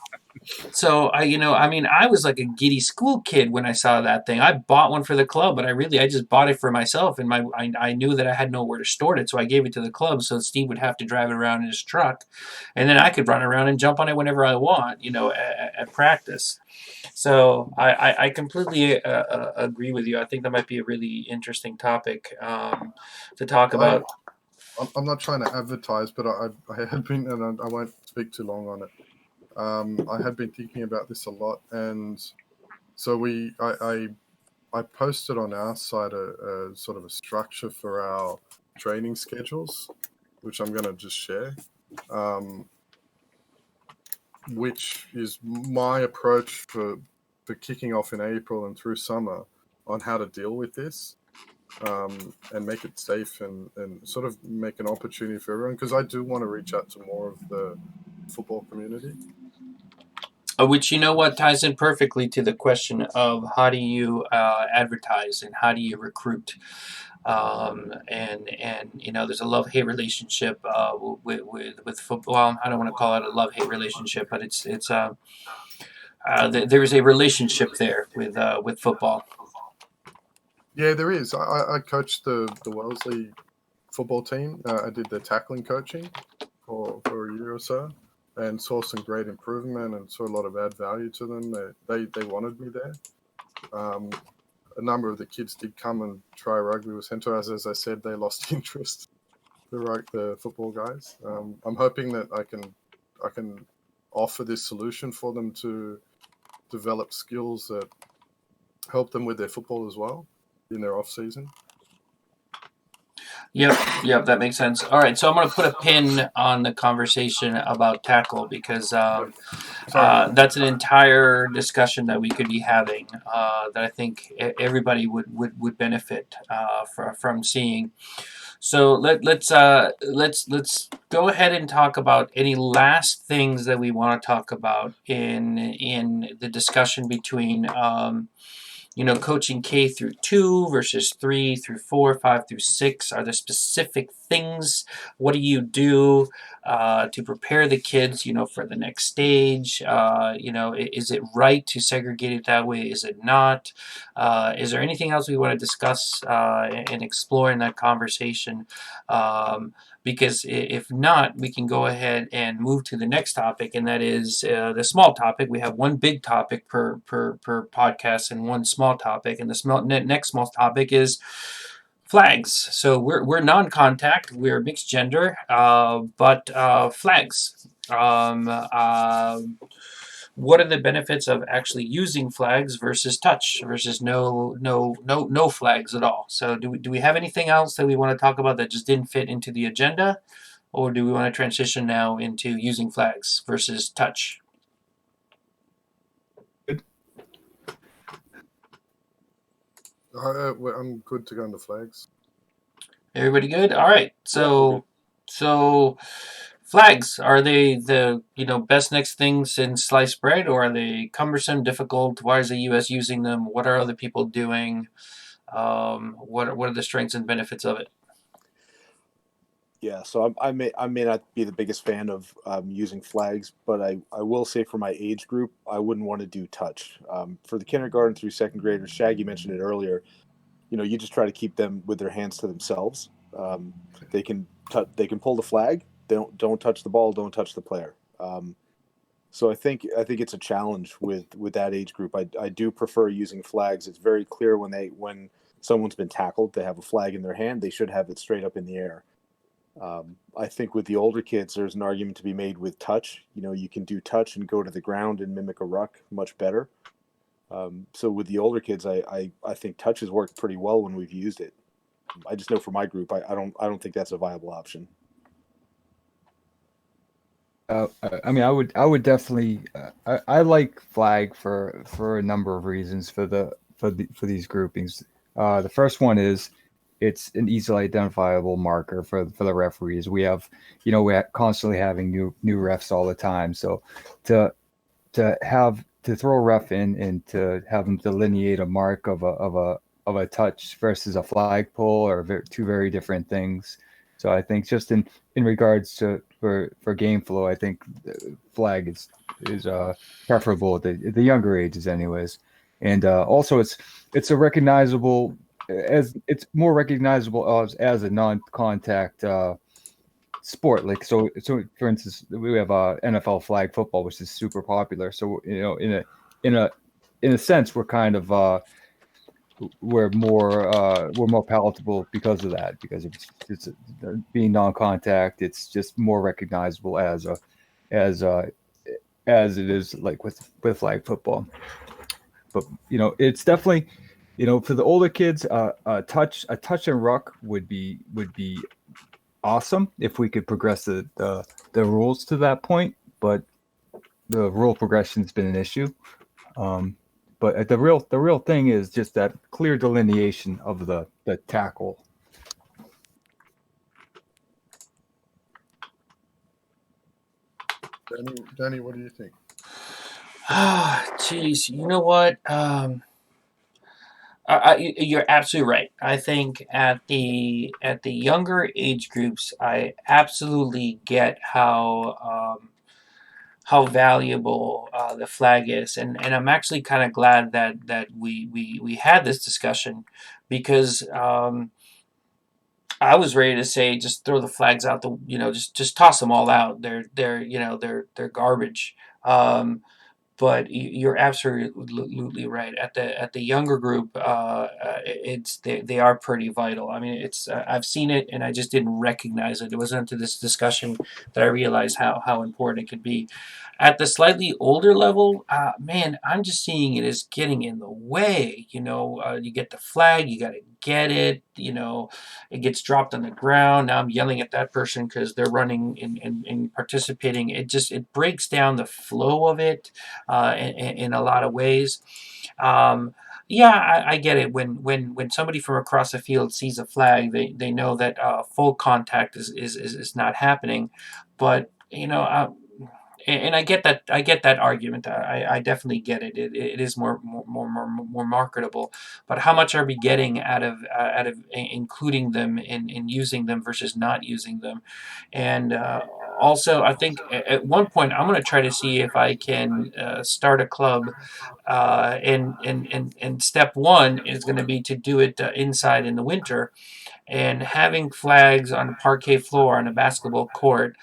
so I was like a giddy school kid when I saw that thing. I bought one for the club, but I just bought it for myself, and I knew that I had nowhere to store it, so I gave it to the club, so Steve would have to drive it around in his truck, and then I could run around and jump on it whenever I want, at practice. So I completely agree with you. I think that might be a really interesting topic to talk I about. I'm not trying to advertise, but I had been, and I won't speak too long on it. I had been thinking about this a lot, and so I posted on our site a sort of a structure for our training schedules, which I'm going to just share, which is my approach for kicking off in April and through summer on how to deal with this, and make it safe and sort of make an opportunity for everyone, because I do want to reach out to more of the football community. Which, what, ties in perfectly to the question of how do you advertise and how do you recruit. And there's a love-hate relationship with football. Well, I don't want to call it a love-hate relationship, but there is a relationship there with football. Yeah, there is. I coached the Wellesley football team. I did the tackling coaching for a year or so, and saw some great improvement and saw a lot of add value to them. They wanted me there. A number of the kids did come and try rugby with Centaurs. As I said, they lost interest. The football guys. I'm hoping that I can offer this solution for them to develop skills that help them with their football as well in their off season. Yep, that makes sense. All right, so I'm going to put a pin on the conversation about tackle because that's an entire discussion that we could be having that I think everybody would benefit from seeing. So let's go ahead and talk about any last things that we want to talk about in the discussion between coaching K through 2 versus 3 through 4, 5 through 6. Are there specific things? What do you do to prepare the kids, for the next stage? Is it right to segregate it that way? Is it not? Is there anything else we want to discuss and explore in that conversation? Because if not, we can go ahead and move to the next topic, and that is the small topic. We have one big topic per podcast and one small topic, and the next small topic is flags. So we're non-contact, we're mixed gender, but flags. What are the benefits of actually using flags versus touch versus no flags at all? So do we have anything else that we want to talk about that just didn't fit into the agenda, or do we want to transition now into using flags versus touch? I'm good to go into flags. Everybody good? All right. So flags, are they the best next thing since sliced bread, or are they cumbersome, difficult? Why is the U.S. using them? What are other people doing? What are the strengths and benefits of it? Yeah, so I may not be the biggest fan of using flags, but I will say for my age group, I wouldn't want to do touch. For the kindergarten through second graders, Shaggy mentioned it earlier. You just try to keep them with their hands to themselves. They can pull the flag. Don't touch the ball. Don't touch the player. So I think it's a challenge with that age group. I do prefer using flags. It's very clear when someone's been tackled, they have a flag in their hand. They should have it straight up in the air. I think with the older kids, there's an argument to be made with touch. You can do touch and go to the ground and mimic a ruck much better. So with the older kids, I think touch has worked pretty well when we've used it. I just know for my group, I don't think that's a viable option. I mean, I would definitely. I like flag for a number of reasons for these groupings. The first one is it's an easily identifiable marker for the referees. We're constantly having new refs all the time. So to throw a ref in and to have them delineate a mark of a touch versus a flagpole are two very different things. So I think just in regards to for game flow, I think flag is preferable at the younger ages, anyways. And also, it's a recognizable it's more recognizable as a non-contact sport. Like so, for instance, we have NFL flag football, which is super popular. So in a in a sense, we're kind of we're more palatable because of that. Because it's being non-contact, it's just more recognizable as as it is like with flag football. But it's definitely for the older kids, a touch and ruck would be awesome if we could progress the rules to that point. But the rule progression's been an issue. But the real thing is just that clear delineation of the tackle. Danny, what do you think? Ah, jeez. You know what? You're absolutely right. I think at the younger age groups, I absolutely get how valuable the flag is, and I'm actually kind of glad that we had this discussion because I was ready to say just throw the flags out just toss them all out. They're garbage. But you're absolutely right. At the younger group, they are pretty vital. I mean, it's I've seen it and I just didn't recognize it. It wasn't until this discussion that I realized how important it could be. At the slightly older level, man, I'm just seeing it as getting in the way. You get the flag, you got to get it. It gets dropped on the ground. Now I'm yelling at that person because they're running and participating. It breaks down the flow of it in a lot of ways. Um, yeah, I get it. When somebody from across the field sees a flag, they know that full contact is not happening. But and I get that argument. I definitely get it. It is more marketable. But how much are we getting out of including them in using them versus not using them? And also, I think at one point I'm going to try to see if I can start a club. And step one is going to be to do it inside in the winter, and having flags on a parquet floor on a basketball court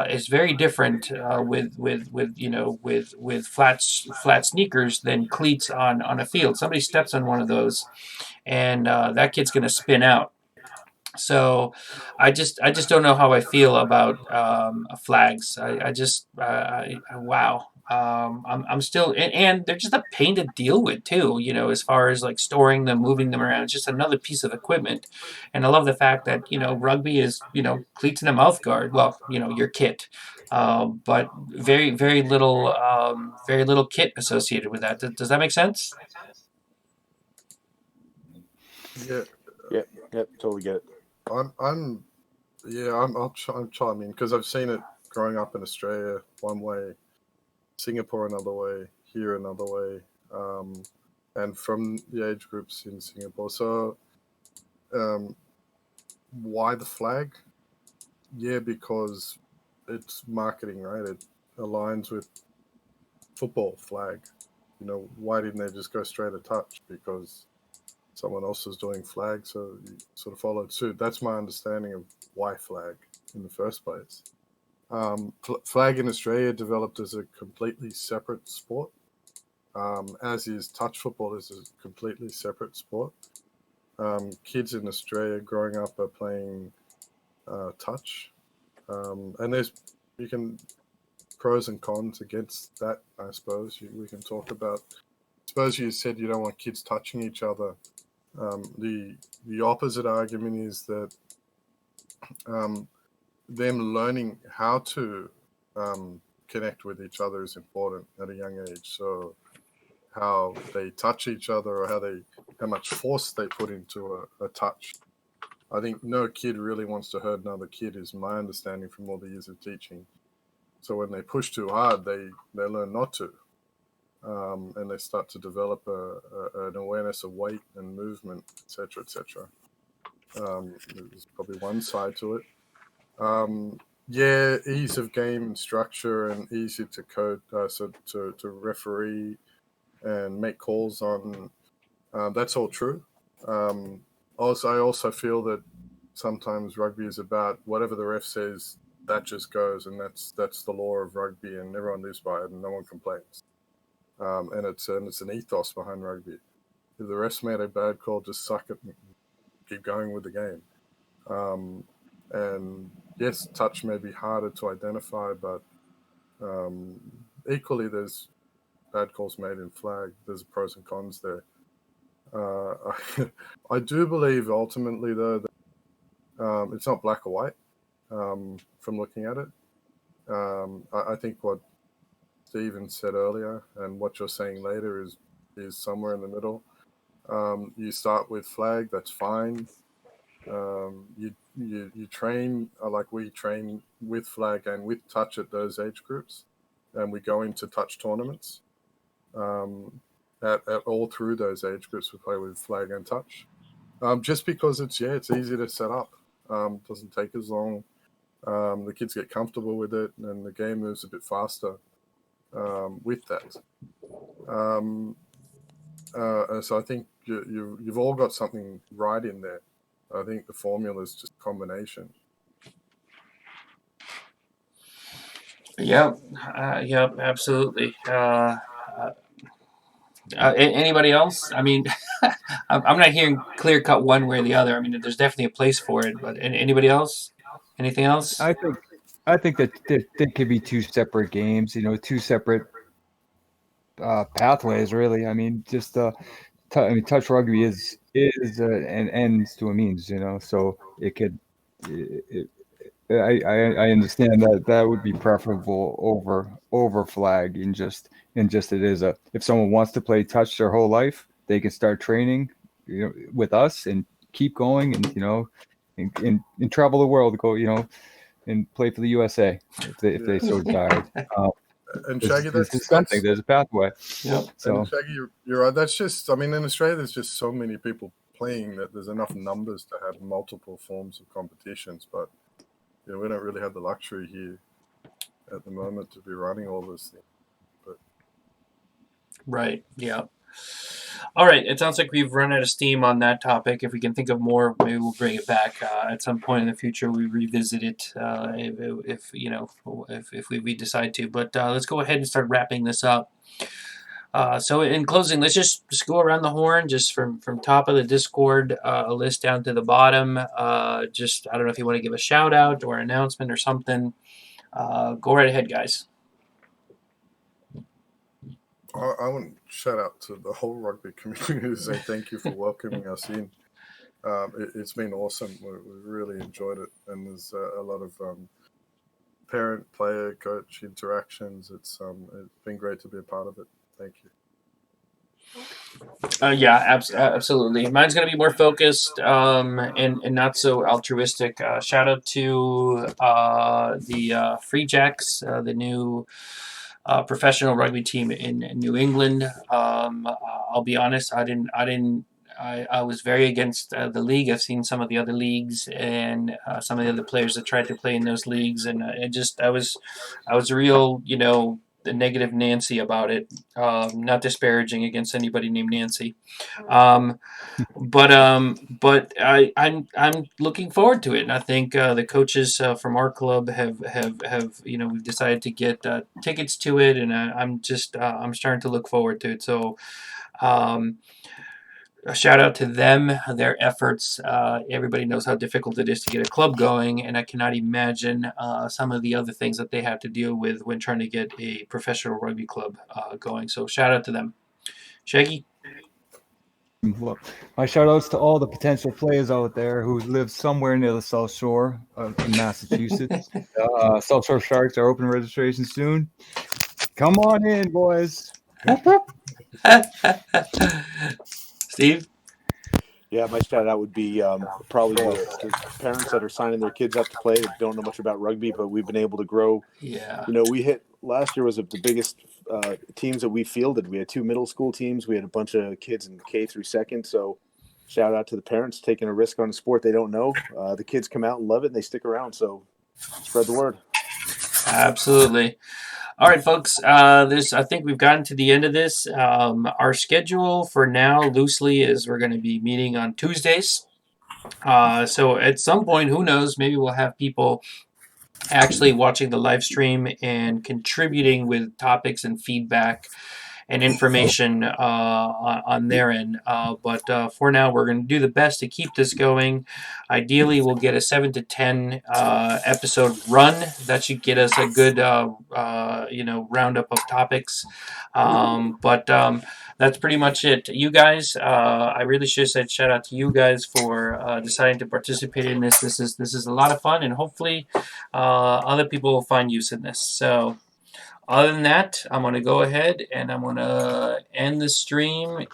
is very different with flat sneakers than cleats on a field. Somebody steps on one of those, and that kid's going to spin out. So I just don't know how I feel about flags. I just wow. I'm still and they're just a pain to deal with too. As far as like storing them, moving them around, it's just another piece of equipment. And I love the fact that rugby is cleats and a mouth guard. Well, your kit, but very little kit associated with that. Does that make sense? Yeah, Yep, yep, totally get it. I'm yeah, I'm chime in because I've seen it growing up in Australia one way, Singapore another way, here another way, and from the age groups in Singapore. So, um, why the flag? Yeah, because it's marketing, right? It aligns with football flag. Why didn't they just go straight a touch? Because someone else was doing flag, so you sort of followed suit. That's my understanding of why flag in the first place. Flag in Australia developed as a completely separate sport, as is touch football is a completely separate sport. Kids in Australia growing up are playing touch, and you can pros and cons against that. I suppose we can talk about. I suppose you said you don't want kids touching each other. The opposite argument is that them learning how to connect with each other is important at a young age. So how they touch each other or how much force they put into a touch I think no kid really wants to hurt another kid, is my understanding from all the years of teaching. So when they push too hard, they learn not to. And they start to develop an awareness of weight and movement, etc., etc. There's probably one side to it. Yeah, ease of game and structure, and easy to code, so to referee and make calls on. That's all true. I also feel that sometimes rugby is about whatever the ref says, that just goes, and that's the law of rugby, and everyone lives by it, and no one complains. And it's an ethos behind rugby. If the ref's made a bad call, just suck it and keep going with the game. And yes, touch may be harder to identify, but equally there's bad calls made in flag. There's pros and cons there. I do believe ultimately, though, that it's not black or white from looking at it. I think what Stephen said earlier and what you're saying later is somewhere in the middle. You start with flag, that's fine. You train like we train with flag and with touch at those age groups, and we go into touch tournaments. At all through those age groups, we play with flag and touch. Just because it's easy to set up. Doesn't take as long. The kids get comfortable with it, and the game moves a bit faster with that. So I think you've all got something right in there. I think the formula is just a combination. Yep, absolutely. Anybody else? I mean, I'm not hearing clear cut one way or the other. I mean, there's definitely a place for it, but anybody else? Anything else? I think that they could be two separate games. Two separate pathways. Really, I mean, just touch rugby is an ends to a means. So it could. I understand that would be preferable over flag, and just it is if someone wants to play touch their whole life, they can start training with us and keep going, and travel the world, go and play for the USA if they so desire. And Shaggy, there's something. There's a pathway. Yep. So and Shaggy, you're right. That's just, I mean, in Australia, there's just so many people playing that there's enough numbers to have multiple forms of competitions, but we don't really have the luxury here at the moment to be running all those things. But Right. Yeah. All right. It sounds like we've run out of steam on that topic. If we can think of more, maybe we'll bring it back at some point in the future. We revisit it if we decide to. But let's go ahead and start wrapping this up. So in closing, let's just go around the horn, just from top of the Discord a list down to the bottom. Just I don't know if you want to give a shout out or an announcement or something. Go right ahead, guys. I want to shout out to the whole rugby community to say thank you for welcoming us in. It's been awesome. We really enjoyed it, and there's a lot of parent, player, coach interactions. It's been great to be a part of it. Thank you. Absolutely. Mine's going to be more focused and not so altruistic. Shout out to the Free Jacks, the new professional rugby team in New England. I'll be honest, I was very against the league. I've seen some of the other leagues and some of the other players that tried to play in those leagues, and I was real, the negative Nancy about it. Not disparaging against anybody named Nancy, but I'm looking forward to it, and I think the coaches from our club have we've decided to get tickets to it, and I'm starting to look forward to it. So. A shout out to them, their efforts. Everybody knows how difficult it is to get a club going, and I cannot imagine some of the other things that they have to deal with when trying to get a professional rugby club going. So shout out to them. Shaggy? Well, my shout outs to all the potential players out there who live somewhere near the South Shore in Massachusetts. South Shore Sharks are open registration soon. Come on in, boys. Steve? Yeah, my shout out would be probably the parents that are signing their kids up to play that don't know much about rugby, but we've been able to grow. Yeah. We hit last year was the biggest teams that we fielded. We had 2 middle school teams. We had a bunch of kids in K through second. So shout out to the parents taking a risk on a sport they don't know. The kids come out and love it, and they stick around. So spread the word. Absolutely. All right, folks. I think we've gotten to the end of this. Our schedule for now, loosely, is we're going to be meeting on Tuesdays. So at some point, who knows? Maybe we'll have people actually watching the live stream and contributing with topics and feedback and information on their end. But for now, we're going to do the best to keep this going. Ideally, we'll get a 7 to 10 episode run. That should get us a good, roundup of topics. But that's pretty much it. You guys, I really should have said shout out to you guys for deciding to participate in this. This is a lot of fun, and hopefully, other people will find use in this. So. Other than that, I'm going to go ahead and I'm going to end the stream